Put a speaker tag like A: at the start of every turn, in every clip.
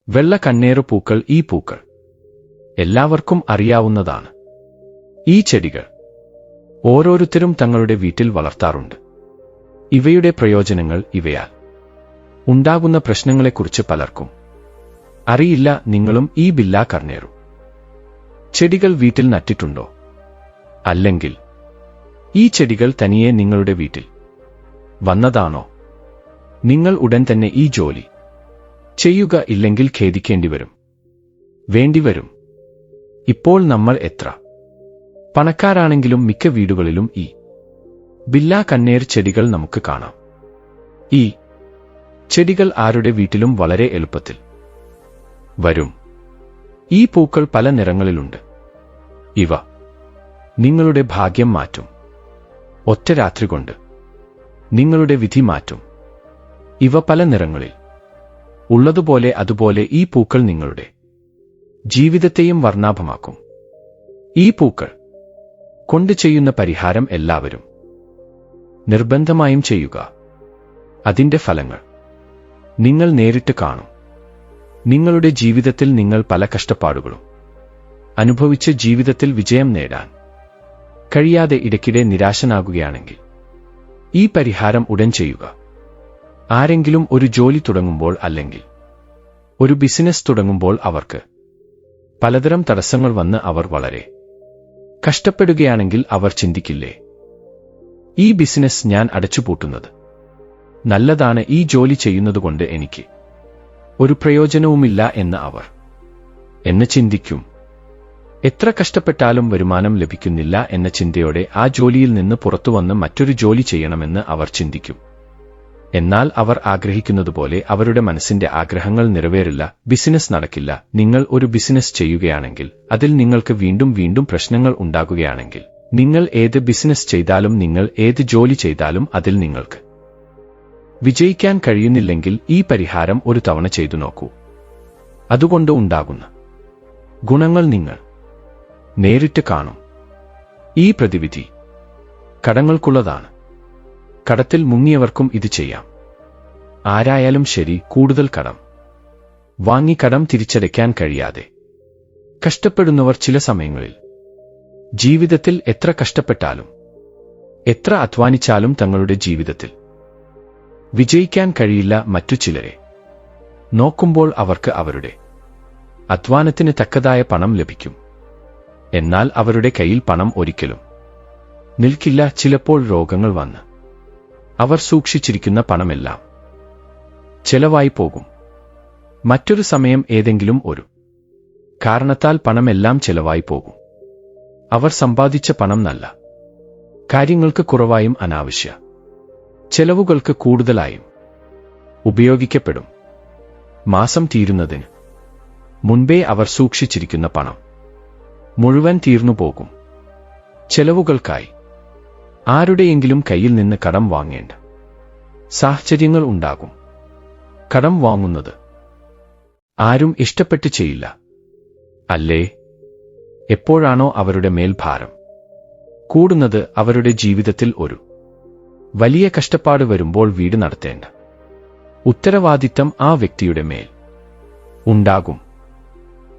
A: വെള്ള കണ്ണേറുപൂക്കൾ. ഈ പൂക്കൾ എല്ലാവർക്കും അറിയാവുന്നതാണ്. ഈ ചെടികൾ ഓരോരുത്തരും തങ്ങളുടെ വീട്ടിൽ വളർത്താറുണ്ട്. ഇവയുടെ പ്രയോജനങ്ങൾ, ഇവയാൽ ഉണ്ടാകുന്ന പ്രശ്നങ്ങളെക്കുറിച്ച് പലർക്കും അറിയില്ല. നിങ്ങളും ഈ ബില്ലാ കർണേറു ചെടികൾ വീട്ടിൽ നട്ടിട്ടുണ്ടോ? അല്ലെങ്കിൽ ഈ ചെടികൾ തനിയെ നിങ്ങളുടെ വീട്ടിൽ വന്നതാണോ? നിങ്ങൾ ഉടൻ തന്നെ ഈ ജോലി ചെയ്യുക, ഇല്ലെങ്കിൽ ഖേദിക്കേണ്ടിവരും. വേണ്ടിവരും. ഇപ്പോൾ നമ്മൾ എത്ര പണക്കാരാണെങ്കിലും മിക്ക വീടുകളിലും ഈ ബില്ലാ കണ്ണേർ ചെടികൾ നമുക്ക് കാണാം. ഈ ചെടികൾ ആരുടെ വീട്ടിലും വളരെ എളുപ്പത്തിൽ വരും. ഈ പൂക്കൾ പല നിറങ്ങളിലുണ്ട്. ഇവ നിങ്ങളുടെ ഭാഗ്യം മാറ്റും. ഒറ്റ രാത്രി കൊണ്ട് നിങ്ങളുടെ വിധി മാറ്റും. ഇവ പല നിറങ്ങളിൽ ഉള്ളതുപോലെ അതുപോലെ ഈ പൂക്കൾ നിങ്ങളുടെ ജീവിതത്തെയും വർണ്ണാഭമാക്കും. ഈ പൂക്കൾ കൊണ്ട് ചെയ്യുന്ന പരിഹാരം എല്ലാവരും നിർബന്ധമായും ചെയ്യുക. അതിന്റെ ഫലങ്ങൾ നിങ്ങൾ നേരിട്ട് കാണും. നിങ്ങളുടെ ജീവിതത്തിൽ നിങ്ങൾ പല കഷ്ടപ്പാടുകളും അനുഭവിച്ച് ജീവിതത്തിൽ വിജയം നേടാൻ കഴിയാതെ ഇടയ്ക്കിടെ നിരാശനാകുകയാണെങ്കിൽ ഈ പരിഹാരം ഉടൻ ചെയ്യുക. ആരെങ്കിലും ഒരു ജോലി തുടങ്ങുമ്പോൾ അല്ലെങ്കിൽ ഒരു ബിസിനസ് തുടങ്ങുമ്പോൾ അവർക്ക് പലതരം തടസ്സങ്ങൾ വന്ന് അവർ വളരെ കഷ്ടപ്പെടുകയാണെങ്കിൽ അവർ ചിന്തിക്കില്ലേ, ഈ ബിസിനസ് ഞാൻ അടച്ചുപൂട്ടുന്നത് നല്ലതാണ്, ഈ ജോലി ചെയ്യുന്നതുകൊണ്ട് എനിക്ക് ഒരു പ്രയോജനവുമില്ല എന്ന് ചിന്തിക്കും. എത്ര കഷ്ടപ്പെട്ടാലും വരുമാനം ലഭിക്കുന്നില്ല എന്ന ചിന്തയോടെ ആ ജോലിയിൽ നിന്ന് പുറത്തുവന്ന് മറ്റൊരു ജോലി ചെയ്യണമെന്ന് അവർ ചിന്തിക്കും. എന്നാൽ അവർ ആഗ്രഹിക്കുന്നതുപോലെ അവരുടെ മനസ്സിന്റെ ആഗ്രഹങ്ങൾ നിറവേറില്ല, ബിസിനസ് നടക്കില്ല. നിങ്ങൾ ഒരു ബിസിനസ് ചെയ്യുകയാണെങ്കിൽ അതിൽ നിങ്ങൾക്ക് വീണ്ടും വീണ്ടും പ്രശ്നങ്ങൾ ഉണ്ടാകുകയാണെങ്കിൽ നിങ്ങൾ ഏത് ബിസിനസ് ചെയ്താലും നിങ്ങൾ ഏത് ജോലി ചെയ്താലും അതിൽ നിങ്ങൾക്ക് വിജയിക്കാൻ കഴിയുന്നില്ലെങ്കിൽ ഈ പരിഹാരം ഒരു തവണ ചെയ്തു നോക്കൂ. അതുകൊണ്ട് ഉണ്ടാകുന്ന ഗുണങ്ങൾ നിങ്ങൾ നേരിട്ട് കാണും. ഈ പ്രതിവിധി കടങ്ങൾക്കുള്ളതാണ്. കടത്തിൽ മുങ്ങിയവർക്കും ഇത് ചെയ്യാം. ആരായാലും ശരി, കൂടുതൽ കടം വാങ്ങി കടം തിരിച്ചടയ്ക്കാൻ കഴിയാതെ കഷ്ടപ്പെടുന്നവർ ചില സമയങ്ങളിൽ ജീവിതത്തിൽ എത്ര കഷ്ടപ്പെട്ടാലും എത്ര അധ്വാനിച്ചാലും തങ്ങളുടെ ജീവിതത്തിൽ വിജയിക്കാൻ കഴിയില്ല. മറ്റു ചിലരെ നോക്കുമ്പോൾ അവർക്ക് അവരുടെ അധ്വാനത്തിന് തക്കതായ പണം ലഭിക്കും. എന്നാൽ അവരുടെ കയ്യിൽ പണം ഒരിക്കലും നിൽക്കില്ല. ചിലപ്പോൾ രോഗങ്ങൾ വന്ന് അവർ സൂക്ഷിച്ചിരിക്കുന്ന പണമെല്ലാം ചെലവായി പോകും. മറ്റൊരു സമയം ഏതെങ്കിലും ഒരു കാരണത്താൽ പണമെല്ലാം ചെലവായി പോകും. അവർ സമ്പാദിച്ച പണം നല്ല കാര്യങ്ങൾക്ക് കുറവായും അനാവശ്യ ചെലവുകൾക്ക് കൂടുതലായും ഉപയോഗിക്കപ്പെടും. മാസം തീരുന്നതിന് മുൻപേ അവർ സൂക്ഷിച്ചിരിക്കുന്ന പണം മുഴുവൻ തീർന്നുപോകും. ചെലവുകൾക്കായി ആരുടെയെങ്കിലും കയ്യിൽ നിന്ന് കടം വാങ്ങേണ്ട സാഹചര്യങ്ങൾ ഉണ്ടാകും. കടം വാങ്ങുന്നത് ആരും ഇഷ്ടപ്പെട്ട് ചെയ്യില്ല, അല്ലേ? എപ്പോഴാണോ അവരുടെ മേൽ ഭാരം കൂടുന്നത്, അവരുടെ ജീവിതത്തിൽ ഒരു വലിയ കഷ്ടപ്പാട് വരുമ്പോൾ വീട് നടത്തേണ്ട ഉത്തരവാദിത്തം ആ വ്യക്തിയുടെ മേൽ ഉണ്ടാകും.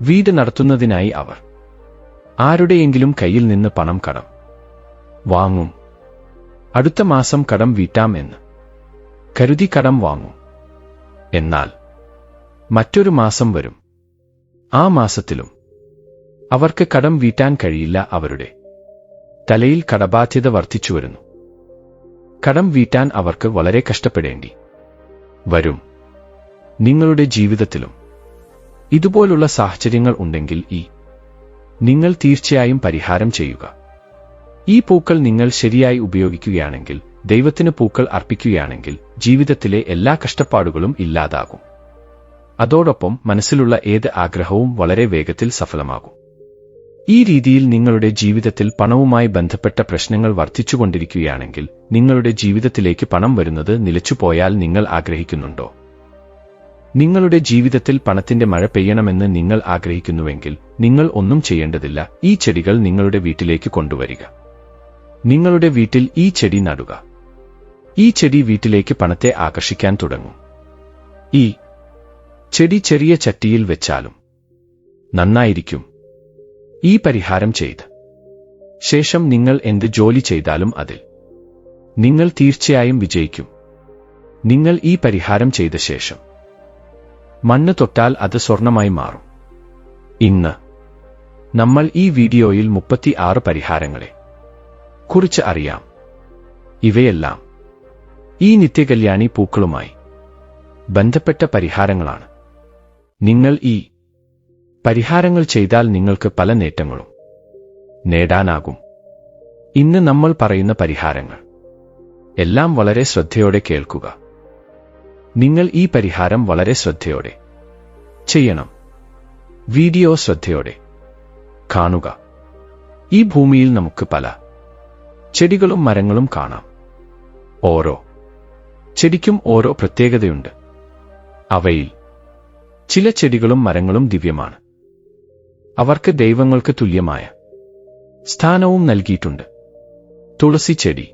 A: വീട് നടത്തുന്നതിനായി അവർ ആരുടെയെങ്കിലും കയ്യിൽ നിന്ന് പണം കടം വാങ്ങും. അടുത്ത മാസം കടം വീട്ടാം എന്ന് കരുതി കടം വാങ്ങും. എന്നാൽ മറ്റൊരു മാസം വരും. ആ മാസത്തിലും അവർക്ക് കടം വീട്ടാൻ കഴിയില്ല. അവരുടെ തലയിൽ കടബാധ്യത വർദ്ധിച്ചുവരുന്നു. കടം വീട്ടാൻ അവർക്ക് വളരെ കഷ്ടപ്പെടേണ്ടി വരും. നിങ്ങളുടെ ജീവിതത്തിലും ഇതുപോലുള്ള സാഹചര്യങ്ങൾ ഉണ്ടെങ്കിൽ നിങ്ങൾ തീർച്ചയായും പരിഹാരം ചെയ്യുക. ഈ പൂക്കൾ നിങ്ങൾ ശരിയായി ഉപയോഗിക്കുകയാണെങ്കിൽ, ദൈവത്തിന് പൂക്കൾ അർപ്പിക്കുകയാണെങ്കിൽ ജീവിതത്തിലെ എല്ലാ കഷ്ടപ്പാടുകളും ഇല്ലാതാകും. അതോടൊപ്പം മനസ്സിലുള്ള ഏത് ആഗ്രഹവും വളരെ വേഗത്തിൽ സഫലമാകും. ഈ രീതിയിൽ നിങ്ങളുടെ ജീവിതത്തിൽ പണവുമായി ബന്ധപ്പെട്ട പ്രശ്നങ്ങൾ വർദ്ധിച്ചുകൊണ്ടിരിക്കുകയാണെങ്കിൽ, നിങ്ങളുടെ ജീവിതത്തിലേക്ക് പണം വരുന്നത് നിലച്ചുപോയാൽ നിങ്ങൾ ആഗ്രഹിക്കുന്നുണ്ടോ? നിങ്ങളുടെ ജീവിതത്തിൽ പണത്തിന്റെ മഴ പെയ്യണമെന്ന് നിങ്ങൾ ആഗ്രഹിക്കുന്നുവെങ്കിൽ നിങ്ങൾ ഒന്നും ചെയ്യേണ്ടതില്ല. ഈ ചെടികൾ നിങ്ങളുടെ വീട്ടിലേക്ക് കൊണ്ടുവരിക. നിങ്ങളുടെ വീട്ടിൽ ഈ ചെടി നടുക. ഈ ചെടി വീട്ടിലേക്ക് പണത്തെ ആകർഷിക്കാൻ തുടങ്ങും. ഈ ചെടി ചെറിയ ചട്ടിയിൽ വെച്ചാലും നന്നായിരിക്കും. ഈ പരിഹാരം ചെയ്ത് ശേഷം നിങ്ങൾ എന്ത് ജോലി ചെയ്താലും അതിൽ നിങ്ങൾ തീർച്ചയായും വിജയിക്കും. നിങ്ങൾ ഈ പരിഹാരം ചെയ്ത ശേഷം മണ്ണ് തൊട്ടാൽ അത് സ്വർണമായി മാറും. ഇന്ന് നമ്മൾ ഈ വീഡിയോയിൽ 36 പരിഹാരങ്ങളെ കുറിച്ച് അറിയാം. ഇവയെല്ലാം ഈ നിത്യകല്യാണി പൂക്കളുമായി ബന്ധപ്പെട്ട പരിഹാരങ്ങളാണ്. നിങ്ങൾ ഈ പരിഹാരങ്ങൾ ചെയ്താൽ നിങ്ങൾക്ക് പല നേട്ടങ്ങളും നേടാനാകും. ഇന്ന് നമ്മൾ പറയുന്ന പരിഹാരങ്ങൾ എല്ലാം വളരെ ശ്രദ്ധയോടെ കേൾക്കുക. നിങ്ങൾ ഈ പരിഹാരം വളരെ ശ്രദ്ധയോടെ ചെയ്യണം. വീഡിയോ ശ്രദ്ധയോടെ കാണുക. ഈ ഭൂമിയിൽ നമുക്ക് പല ചെടികളും മരങ്ങളും കാണാം. ഓരോ ചെടിക്കും ഓരോ പ്രത്യേകതയുണ്ട്. അവയിൽ ചില ചെടികളും മരങ്ങളും ദിവ്യമാണ്. അവർക്ക് ദൈവങ്ങൾക്ക് തുല്യമായ സ്ഥാനവും നൽകിയിട്ടുണ്ട്. തുളസി ചെടി,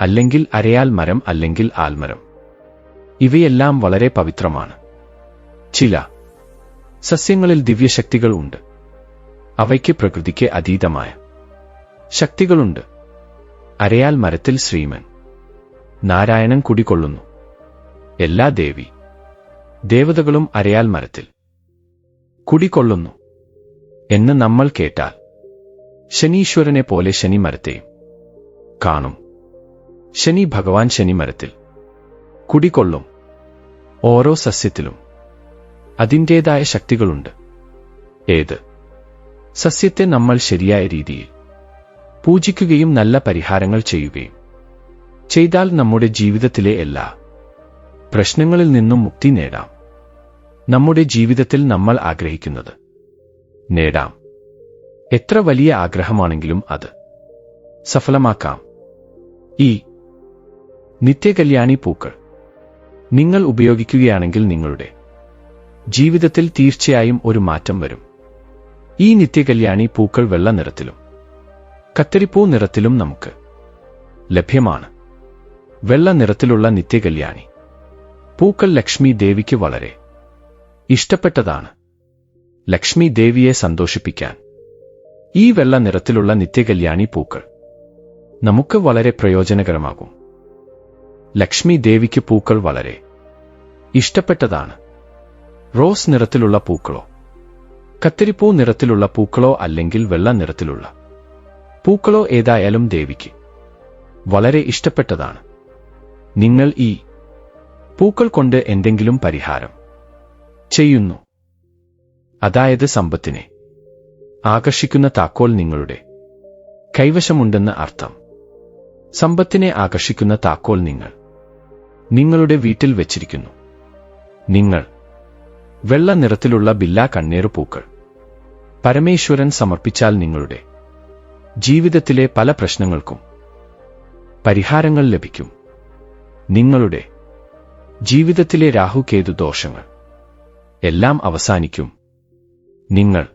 A: അല്ലെങ്കിൽ അരയാൽ മരം, അല്ലെങ്കിൽ ആൽമരം, ഇവയെല്ലാം വളരെ പവിത്രമാണ്. ചില സസ്യങ്ങളിൽ ദിവ്യശക്തികൾ ഉണ്ട്. അവയ്ക്ക് പ്രകൃതിക്ക് അതീതമായ ശക്തികളുണ്ട്. അരയാൽ മരത്തിൽ ശ്രീമൻ നാരായണൻ കുടികൊള്ളുന്നു. എല്ലാ ദേവതകളും അരയാൽ മരത്തിൽ കുടികൊള്ളുന്നു എന്ന് നമ്മൾ കേട്ടാൽ ശനീശ്വരനെ പോലെ ശനി മരത്തെയും കാണും. ശനി ഭഗവാൻ ശനി മരത്തിൽ കുടികൊള്ളും. ഓരോ സസ്യത്തിലും അതിൻ്റേതായ ശക്തികളുണ്ട്. ഏത് സസ്യത്തെ നമ്മൾ ശരിയായ രീതിയിൽ പൂജിക്കുകയും നല്ല പരിഹാരങ്ങൾ ചെയ്യുകയും ചെയ്താൽ നമ്മുടെ ജീവിതത്തിലെ എല്ലാ പ്രശ്നങ്ങളിൽ നിന്നും മുക്തി നേടാം. നമ്മുടെ ജീവിതത്തിൽ നമ്മൾ ആഗ്രഹിക്കുന്നത് നേടാം. എത്ര വലിയ ആഗ്രഹമാണെങ്കിലും അത് സഫലമാക്കാം. ഈ നിത്യകല്യാണി പൂക്കൾ നിങ്ങൾ ഉപയോഗിക്കുകയാണെങ്കിൽ നിങ്ങളുടെ ജീവിതത്തിൽ തീർച്ചയായും ഒരു മാറ്റം വരും. ഈ നിത്യകല്യാണി പൂക്കൾ വെള്ള നിറത്തിലും കത്തരിപ്പൂ നിറത്തിലും നമുക്ക് ലഭ്യമാണ്. വെള്ള നിറത്തിലുള്ള നിത്യകല്യാണി പൂക്കൾ ലക്ഷ്മി ദേവിക്ക് വളരെ ഇഷ്ടപ്പെട്ടതാണ്. ലക്ഷ്മി ദേവിയെ സന്തോഷിപ്പിക്കാൻ ഈ വെള്ള നിറത്തിലുള്ള നിത്യകല്യാണി പൂക്കൾ നമുക്ക് വളരെ പ്രയോജനകരമാകും. ലക്ഷ്മി ദേവിക്ക് പൂക്കൾ വളരെ ഇഷ്ടപ്പെട്ടതാണ്. റോസ് നിറത്തിലുള്ള പൂക്കളോ കത്തരിപ്പൂ നിറത്തിലുള്ള പൂക്കളോ അല്ലെങ്കിൽ വെള്ള നിറത്തിലുള്ള പൂക്കളോ ഏതായാലും ദേവിക്ക് വളരെ ഇഷ്ടപ്പെട്ടതാണ്. നിങ്ങൾ ഈ പൂക്കൾ കൊണ്ട് എന്തെങ്കിലും പരിഹാരം ചെയ്യുന്നു, അതായത് സമ്പത്തിനെ ആകർഷിക്കുന്ന താക്കോൽ നിങ്ങളുടെ കൈവശമുണ്ടെന്ന് അർത്ഥം. സമ്പത്തിനെ ആകർഷിക്കുന്ന താക്കോൽ നിങ്ങളുടെ വീട്ടിൽ വെച്ചിരിക്കുന്നു. നിങ്ങൾ വെള്ള നിറത്തിലുള്ള ബില്ലാ കണ്ണീർ പൂക്കൾ പരമേശ്വരൻ സമർപ്പിച്ചാൽ നിങ്ങളുടെ ജീവിതത്തിലെ പല പ്രശ്നങ്ങൾക്കും പരിഹാരങ്ങൾ ലഭിക്കും. നിങ്ങളുടെ ജീവിതത്തിലെ രാഹുകേതു ദോഷങ്ങൾ എല്ലാം അവസാനിക്കും. നിങ്ങൾ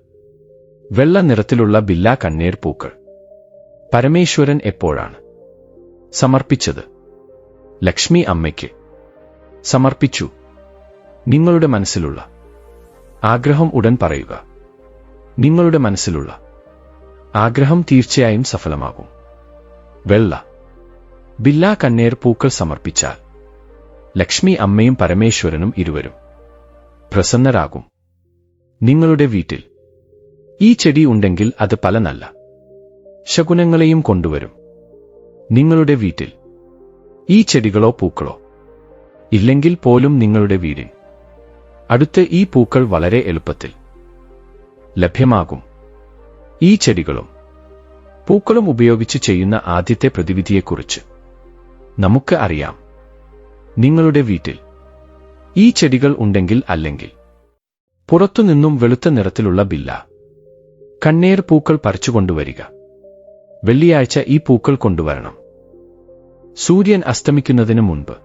A: വെള്ള നിറത്തിലുള്ള ബില്ലാ കണ്ണീർ പൂക്കൾ പരമേശ്വരൻ എപ്പോഴാണ് സമർപ്പിച്ചത്? ലക്ഷ്മി അമ്മയ്ക്ക് സമർപ്പിച്ചു. നിങ്ങളുടെ മനസ്സിലുള്ള ആഗ്രഹം ഉടൻ പറയുക. നിങ്ങളുടെ മനസ്സിലുള്ള ആഗ്രഹം തീർച്ചയായും സഫലമാകും. വെള്ള ബില്ലാ കണ്ണീർ പൂക്കൾ സമർപ്പിച്ചാൽ ലക്ഷ്മി അമ്മയും പരമേശ്വരനും ഇരുവരും പ്രസന്നരാകും. നിങ്ങളുടെ വീട്ടിൽ ഈ ചെടി ഉണ്ടെങ്കിൽ അത് പല നല്ല ശകുനങ്ങളെയും കൊണ്ടുവരും. നിങ്ങളുടെ വീട്ടിൽ ഈ ചെടികളോ പൂക്കളോ ഇല്ലെങ്കിൽ പോലും നിങ്ങളുടെ വീടിൻ അടുത്ത് ഈ പൂക്കൾ വളരെ എളുപ്പത്തിൽ ലഭ്യമാകും. ഈ ചെടികളും പൂക്കളും ഉപയോഗിച്ച് ചെയ്യുന്ന ആദ്യത്തെ പ്രതിവിധിയെക്കുറിച്ച് നമുക്ക് അറിയാം. നിങ്ങളുടെ വീട്ടിൽ ഈ ചെടികൾ ഉണ്ടെങ്കിൽ അല്ലെങ്കിൽ പുറത്തുനിന്നും വെളുത്ത നിറത്തിലുള്ള ബില്ല കണ്ണീർ പൂക്കൾ പറിച്ചുകൊണ്ടുവരിക. വെള്ളിയാഴ്ച ഈ പൂക്കൾ കൊണ്ടുവരണം. സൂര്യൻ അസ്തമിക്കുന്നതിന് മുൻപ്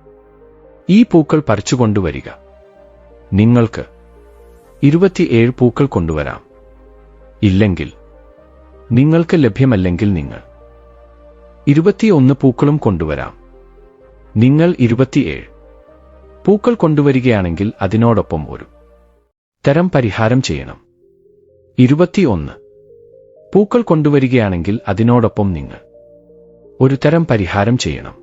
A: ഈ പൂക്കൾ പറിച്ചുകൊണ്ടുവരിക. നിങ്ങൾക്ക് 27 പൂക്കൾ കൊണ്ടുവരാം. ഇല്ലെങ്കിൽ നിങ്ങൾക്ക് ലഭ്യമല്ലെങ്കിൽ നിങ്ങൾ 21 പൂക്കളും കൊണ്ടുവരാം. നിങ്ങൾ 27 പൂക്കൾ കൊണ്ടുവരികയാണെങ്കിൽ അതിനോടൊപ്പം ഒരു തരം പരിഹാരം ചെയ്യണം. 21. പൂക്കൾ കൊണ്ടുവരികയാണെങ്കിൽ അതിനോടൊപ്പം നിങ്ങൾ ഒരു തരം പരിഹാരം ചെയ്യണം.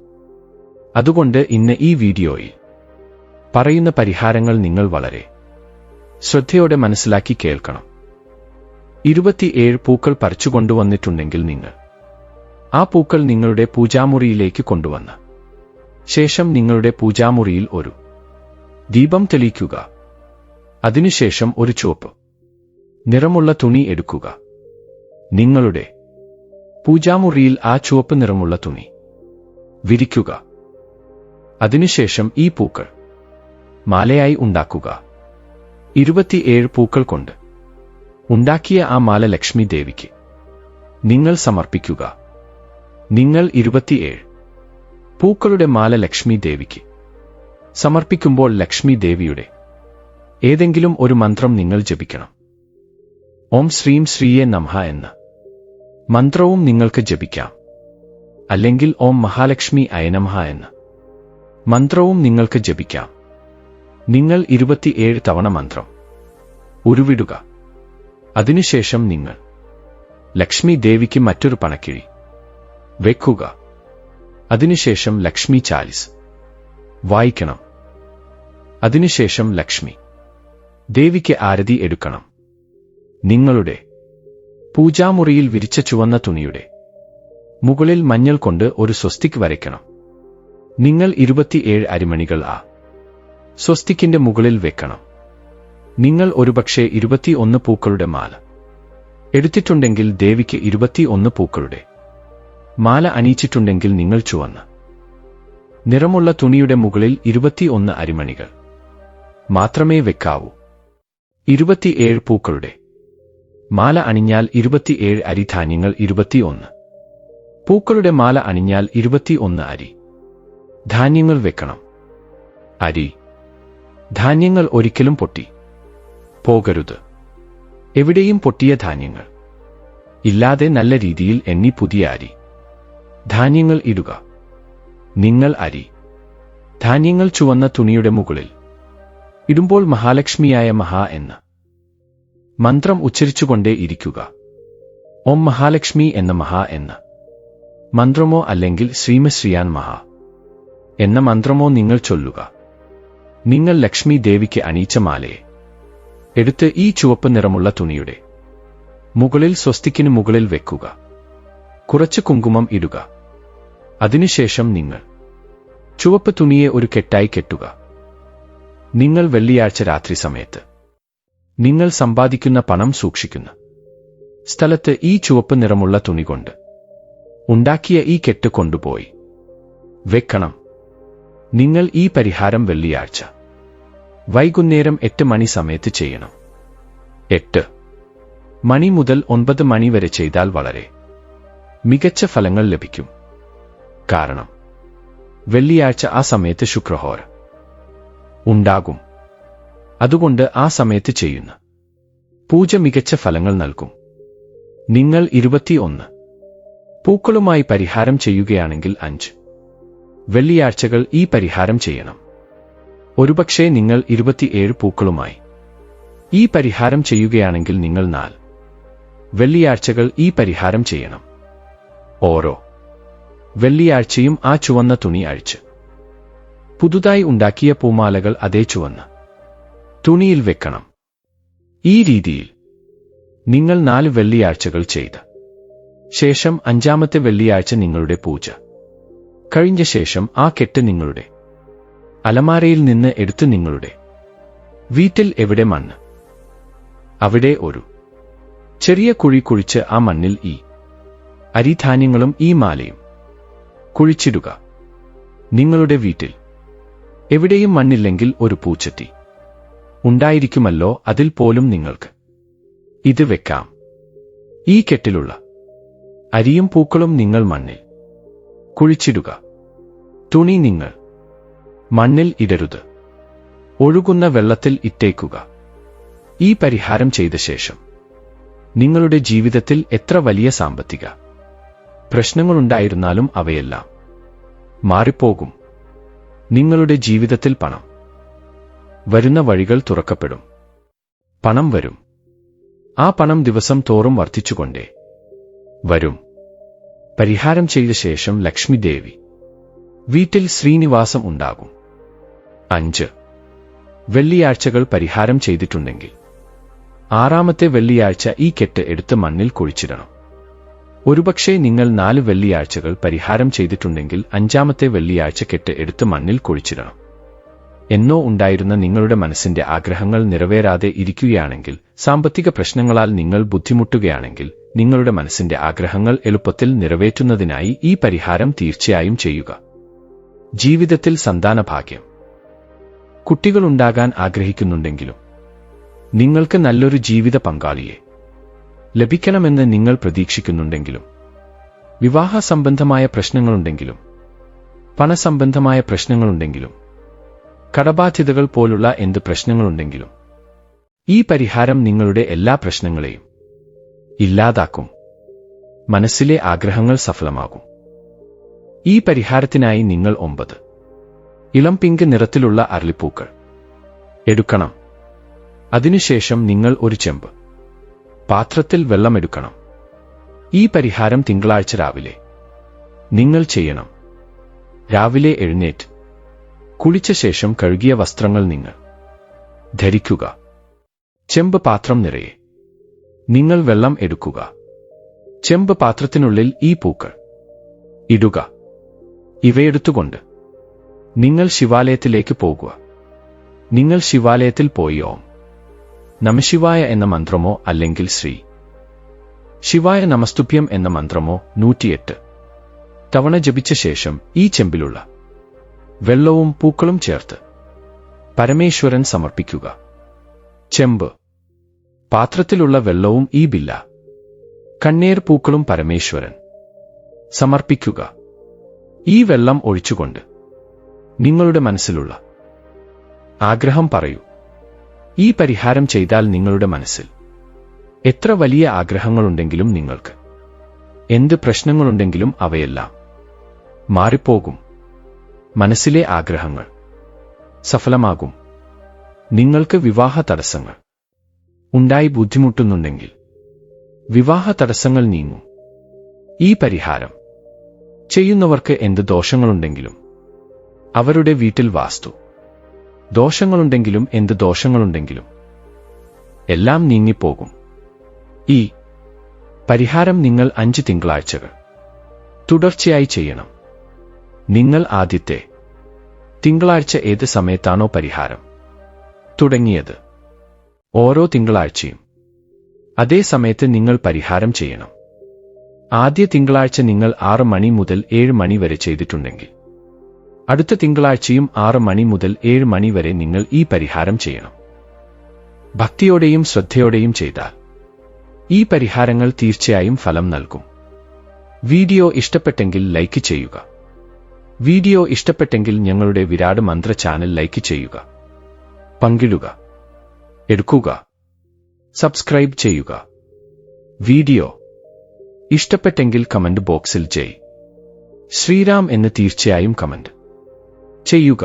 A: അതുകൊണ്ട് ഇന്ന് ഈ വീഡിയോയിൽ പറയുന്ന പരിഹാരങ്ങൾ നിങ്ങൾ വളരെ ശ്രദ്ധയോടെ മനസ്സിലാക്കി കേൾക്കണം. 27 പൂക്കൾ പറിച്ചുകൊണ്ടുവന്നിട്ടുണ്ടെങ്കിൽ നിങ്ങൾ ആ പൂക്കൾ നിങ്ങളുടെ പൂജാമുറിയിലേക്ക് കൊണ്ടുവന്ന ശേഷം നിങ്ങളുടെ പൂജാമുറിയിൽ ഒരു ദീപം തെളിയിക്കുക. അതിനുശേഷം ഒരു ചുവപ്പ് നിറമുള്ള തുണി എടുക്കുക. നിങ്ങളുടെ പൂജാമുറിയിൽ ആ ചുവപ്പ് നിറമുള്ള തുണി വിരിക്കുക. അതിനുശേഷം ഈ പൂക്കൾ മാലയായി ഉണ്ടാക്കുക. 27 പൂക്കൾ കൊണ്ട് ഉണ്ടാക്കിയ ആ മാല ലക്ഷ്മി ദേവിക്ക് നിങ്ങൾ സമർപ്പിക്കുക. നിങ്ങൾ 27 പൂക്കളുടെ മാല ലക്ഷ്മി ദേവിക്ക് സമർപ്പിക്കുമ്പോൾ ലക്ഷ്മി ദേവിയുടെ ഏതെങ്കിലും ഒരു മന്ത്രം നിങ്ങൾ ജപിക്കണം. ഓം ശ്രീം ശ്രീയേ നമഃ എന്ന മന്ത്രവും നിങ്ങൾക്ക് ജപിക്കാം. അല്ലെങ്കിൽ ഓം മഹാലക്ഷ്മി അയ നമഃ എന്ന മന്ത്രവും നിങ്ങൾക്ക് ജപിക്കാം. നിങ്ങൾ 27 തവണ മന്ത്രം ഉരുവിടുക. അതിനുശേഷം നിങ്ങൾ ലക്ഷ്മി ദേവിക്ക് മറ്റൊരു പണക്കിഴി വെക്കുക. അതിനുശേഷം ലക്ഷ്മി ചാലിസ് വായിക്കണം. അതിനുശേഷം ലക്ഷ്മി ദേവിക്ക് ആരതി എടുക്കണം. നിങ്ങളുടെ പൂജാമുറിയിൽ വിരിച്ച ചുവന്ന തുണിയുടെ മുകളിൽ മഞ്ഞൾ കൊണ്ട് ഒരു സ്വസ്തിക് വരയ്ക്കണം. നിങ്ങൾ 27 അരിമണികൾ ആ സ്വസ്തിക്കിന്റെ മുകളിൽ വെക്കണം. നിങ്ങൾ ഒരുപക്ഷെ 21 പൂക്കളുടെ മാല എടുത്തിട്ടുണ്ടെങ്കിൽ ദേവിക്ക് 21 പൂക്കളുടെ മാല അണിയിച്ചിട്ടുണ്ടെങ്കിൽ നിങ്ങൾ ചുവന്ന നിറമുള്ള തുണിയുടെ മുകളിൽ 21 അരിമണികൾ മാത്രമേ വെക്കാവൂ. 27 പൂക്കളുടെ മാല അണിഞ്ഞാൽ 27 അരി ധാന്യങ്ങൾ, 21 പൂക്കളുടെ മാല അണിഞ്ഞാൽ 21 അരി ധാന്യങ്ങൾ വെക്കണം. അരി ധാന്യങ്ങൾ ഒരിക്കലും പൊട്ടി പോകരുത്. എവിടെയും പൊട്ടിയ ധാന്യങ്ങൾ ഇല്ലാതെ നല്ല രീതിയിൽ എണ്ണി പുതിയ അരി ധാന്യങ്ങൾ ഇടുക. നിങ്ങൾ അരി ധാന്യങ്ങൾ ചുവന്ന തുണിയുടെ മുകളിൽ ഇടുമ്പോൾ മഹാലക്ഷ്മിയായ മഹാ എന്ന മന്ത്രം ഉച്ചരിച്ചുകൊണ്ടേ ഇരിക്കുക. ഓം മഹാലക്ഷ്മി എന്ന മഹാ എന്ന മന്ത്രമോ അല്ലെങ്കിൽ ശ്രീമശ്രീയാൻ മഹാ എന്ന മന്ത്രമോ നിങ്ങൾ ചൊല്ലുക. നിങ്ങൾ ലക്ഷ്മി ദേവിക്ക് അണിയിച്ച മാലയെ എടുത്ത് ഈ ചുവപ്പ് നിറമുള്ള തുണിയുടെ മുകളിൽ സ്വസ്തിക്കിന് മുകളിൽ വെക്കുക. കുറച്ച് കുങ്കുമം ഇടുക. അതിനുശേഷം നിങ്ങൾ ചുവപ്പ് തുണിയെ ഒരു കെട്ടായി കെട്ടുക. നിങ്ങൾ വെള്ളിയാഴ്ച രാത്രി സമയത്ത് നിങ്ങൾ സമ്പാദിക്കുന്ന പണം സൂക്ഷിക്കുന്ന സ്ഥലത്ത് ഈ ചുവപ്പ് നിറമുള്ള തുണി കൊണ്ട് ഉണ്ടാക്കിയ ഈ കെട്ട് കൊണ്ടുപോയി വെക്കണം. നിങ്ങൾ ഈ പരിഹാരം വെള്ളിയാഴ്ച വൈകുന്നേരം 8 മണി സമയത്ത് ചെയ്യണം. 8 മണി മുതൽ 9 മണി വരെ ചെയ്താൽ വളരെ മികച്ച ഫലങ്ങൾ ലഭിക്കും. കാരണം വെള്ളിയാഴ്ച ആ സമയത്ത് ശുക്രഹോര ഉണ്ടാകും. അതുകൊണ്ട് ആ സമയത്ത് ചെയ്യുന്ന പൂജ മികച്ച ഫലങ്ങൾ നൽകും. നിങ്ങൾ 21 പൂക്കളുമായി പരിഹാരം ചെയ്യുകയാണെങ്കിൽ 5 വെള്ളിയാഴ്ചകൾ ഈ പരിഹാരം ചെയ്യണം. ഒരുപക്ഷേ നിങ്ങൾ 27 പൂക്കളുമായി ഈ പരിഹാരം ചെയ്യുകയാണെങ്കിൽ നിങ്ങൾ 4 വെള്ളിയാഴ്ചകൾ ഈ പരിഹാരം ചെയ്യണം. ഓരോ വെള്ളിയാഴ്ചയും ആ ചുവന്ന തുണി അഴിച്ച് പുതുതായി ഉണ്ടാക്കിയ പൂമാലകൾ അതേ ചുവന്ന തുണിയിൽ വെക്കണം. ഈ രീതിയിൽ നിങ്ങൾ 4 വെള്ളിയാഴ്ചകൾ ചെയ്ത ശേഷം 5-ാമത്തെ വെള്ളിയാഴ്ച നിങ്ങളുടെ പൂജ കഴിഞ്ഞ ശേഷം ആ കെട്ട് നിങ്ങളുടെ അലമാരയിൽ നിന്ന് എടുത്ത് നിങ്ങളുടെ വീട്ടിൽ എവിടെ മണ്ണ് അവിടെ ഒരു ചെറിയ കുഴി കുഴിച്ച് ആ മണ്ണിൽ ഈ അരിധാന്യങ്ങളും ഈ മാലയും കുഴിച്ചിടുക. നിങ്ങളുടെ വീട്ടിൽ എവിടെയും മണ്ണില്ലെങ്കിൽ ഒരു പൂച്ചട്ടി ഉണ്ടായിരിക്കുമല്ലോ, അതിൽ പോലും നിങ്ങൾക്ക് ഇത് വെക്കാം. ഈ കെട്ടിലുള്ള അരിയും പൂക്കളും നിങ്ങൾ മണ്ണിൽ കുഴിച്ചിടുക. തുണി നിങ്ങൾ മണ്ണിൽ ഇടരുത്, ഒഴുകുന്ന വെള്ളത്തിൽ ഇട്ടേക്കുക. ഈ പരിഹാരം ചെയ്ത ശേഷം നിങ്ങളുടെ ജീവിതത്തിൽ എത്ര വലിയ സാമ്പത്തിക പ്രശ്നങ്ങളുണ്ടായിരുന്നാലും അവയെല്ലാം മാറിപ്പോകും. നിങ്ങളുടെ ജീവിതത്തിൽ പണം വരുന്ന വഴികൾ തുറക്കപ്പെടും. പണം വരും. ആ പണം ദിവസം തോറും വർദ്ധിച്ചുകൊണ്ടേ വരും. പരിഹാരം ചെയ്ത ശേഷം ലക്ഷ്മി ദേവി വീട്ടിൽ ശ്രീനിവാസം ഉണ്ടാകും. 5. വെള്ളിയാഴ്ചകൾ പരിഹാരം ചെയ്തിട്ടുണ്ടെങ്കിൽ 6ാമത്തെ വെള്ളിയാഴ്ച ഈ കെട്ട് എടുത്ത് മണ്ണിൽ കുഴിച്ചിടണം. ഒരുപക്ഷേ നിങ്ങൾ 4 വെള്ളിയാഴ്ചകൾ പരിഹാരം ചെയ്തിട്ടുണ്ടെങ്കിൽ 5ാമത്തെ വെള്ളിയാഴ്ച കെട്ട് എടുത്ത് മണ്ണിൽ കുഴിച്ചിടണം. എന്നോ ഉണ്ടായിരുന്ന നിങ്ങളുടെ മനസ്സിന്റെ ആഗ്രഹങ്ങൾ നിറവേറാതെ ഇരിക്കുകയാണെങ്കിൽ, സാമ്പത്തിക പ്രശ്നങ്ങളാൽ നിങ്ങൾ ബുദ്ധിമുട്ടുകയാണെങ്കിൽ, നിങ്ങളുടെ മനസ്സിന്റെ ആഗ്രഹങ്ങൾ എളുപ്പത്തിൽ നിറവേറ്റുന്നതിനായി ഈ പരിഹാരം തീർച്ചയായും ചെയ്യുക. ജീവിതത്തിൽ സന്താനഭാഗ്യം. കുട്ടികളുണ്ടാകാൻ ആഗ്രഹിക്കുന്നുണ്ടെങ്കിലും നിങ്ങൾക്ക് നല്ലൊരു ജീവിത പങ്കാളിയെ ലഭിക്കണമെന്ന് നിങ്ങൾ പ്രതീക്ഷിക്കുന്നുണ്ടെങ്കിലും, വിവാഹ സംബന്ധമായ പ്രശ്നങ്ങളുണ്ടെങ്കിലും, പണസംബന്ധമായ പ്രശ്നങ്ങളുണ്ടെങ്കിലും, കടബാധ്യതകൾ പോലുള്ള എന്ത് പ്രശ്നങ്ങളുണ്ടെങ്കിലും, ഈ പരിഹാരം നിങ്ങളുടെ എല്ലാ പ്രശ്നങ്ങളെയും ഇല്ലാതാക്കും. മനസ്സിലെ ആഗ്രഹങ്ങൾ സഫലമാകും. ഈ പരിഹാരത്തിനായി നിങ്ങൾ 9 ഇളം പിങ്ക് നിറത്തിലുള്ള അരളിപ്പൂക്കൾ എടുക്കണം. അതിനുശേഷം നിങ്ങൾ ഒരു ചെമ്പ് പാത്രത്തിൽ വെള്ളമെടുക്കണം. ഈ പരിഹാരം തിങ്കളാഴ്ച രാവിലെ നിങ്ങൾ ചെയ്യണം. രാവിലെ എഴുന്നേറ്റ് കുളിച്ച ശേഷം കഴുകിയ വസ്ത്രങ്ങൾ നിങ്ങൾ ധരിക്കുക. ചെമ്പ് പാത്രം നിറയെ നിങ്ങൾ വെള്ളം എടുക്കുക. ചെമ്പ് പാത്രത്തിനുള്ളിൽ ഈ പൂക്കൾ ഇടുക. ഇവയെടുത്തുകൊണ്ട് നിങ്ങൾ ശിവാലയത്തിലേക്ക് പോകുക. നിങ്ങൾ ശിവാലയത്തിൽ പോയി ഓം നമഃശിവായ എന്ന മന്ത്രമോ അല്ലെങ്കിൽ ശ്രീ ശിവായ നമസ്തുഭ്യം എന്ന മന്ത്രമോ 108 തവണ ജപിച്ച ശേഷം ഈ ചെമ്പിലുള്ള വെള്ളവും പൂക്കളും ചേർത്ത് പരമേശ്വരൻ സമർപ്പിക്കുക. ചെമ്പ് പാത്രത്തിലുള്ള വെള്ളവും ഈ ബില്ല കണ്ണീർ പൂക്കളും പരമേശ്വരൻ സമർപ്പിക്കുക. ഈ വെള്ളം ഒഴിച്ചുകൊണ്ട് നിങ്ങളുടെ മനസ്സിലുള്ള ആഗ്രഹം പറയൂ. ഈ പരിഹാരം ചെയ്താൽ നിങ്ങളുടെ മനസ്സിൽ എത്ര വലിയ ആഗ്രഹങ്ങളുണ്ടെങ്കിലും, നിങ്ങൾക്ക് എന്ത് പ്രശ്നങ്ങളുണ്ടെങ്കിലും അവയെല്ലാം മാറിപ്പോകും. മനസ്സിലെ ആഗ്രഹങ്ങൾ സഫലമാകും. നിങ്ങൾക്ക് വിവാഹ തടസ്സങ്ങൾ ഉണ്ടായി ബുദ്ധിമുട്ടുന്നുണ്ടെങ്കിൽ വിവാഹ തടസ്സങ്ങൾ നീങ്ങും. ഈ പരിഹാരം ചെയ്യുന്നവർക്ക് എന്ത് ദോഷങ്ങളുണ്ടെങ്കിലും, അവരുടെ വീട്ടിൽ വാസ്തു ദോഷങ്ങളുണ്ടെങ്കിലും, എന്ത് ദോഷങ്ങളുണ്ടെങ്കിലും എല്ലാം നീങ്ങിപ്പോകും. ഈ പരിഹാരം നിങ്ങൾ 5 തിങ്കളാഴ്ചകൾ തുടർച്ചയായി ചെയ്യണം. നിങ്ങൾ ആദ്യത്തെ തിങ്കളാഴ്ച ഏത് സമയത്താണോ പരിഹാരം തുടങ്ങിയത്, ഓരോ തിങ്കളാഴ്ചയും അതേ സമയത്ത് നിങ്ങൾ പരിഹാരം ചെയ്യണം. ആദ്യ തിങ്കളാഴ്ച നിങ്ങൾ 6 മണി മുതൽ 7 മണി വരെ ചെയ്തിട്ടുണ്ടെങ്കിൽ, അടുത്ത തിങ്കളാഴ്ചയും 6 മണി മുതൽ 7 മണി വരെ നിങ്ങൾ ഈ പരിഹാരം ചെയ്യണം. ഭക്തിയോടെയും ശ്രദ്ധയോടെയും ചെയ്താൽ ഈ പരിഹാരങ്ങൾ തീർച്ചയായും ഫലം നൽകും. വീഡിയോ ഇഷ്ടപ്പെട്ടെങ്കിൽ ലൈക്ക് ചെയ്യുക. വീഡിയോ ഇഷ്ടപ്പെട്ടെങ്കിൽ ഞങ്ങളുടെ വിരാട് മന്ത്ര ചാനൽ ലൈക്ക് ചെയ്യുക, പങ്കിടുക, എടുക്കുക, സബ്സ്ക്രൈബ് ചെയ്യുക. വീഡിയോ ഇഷ്ടപ്പെട്ടെങ്കിൽ കമന്റ് ബോക്സിൽ ജയ് ശ്രീറാം എന്ന് തീർച്ചയായും കമന്റ് ചെയ്യുക.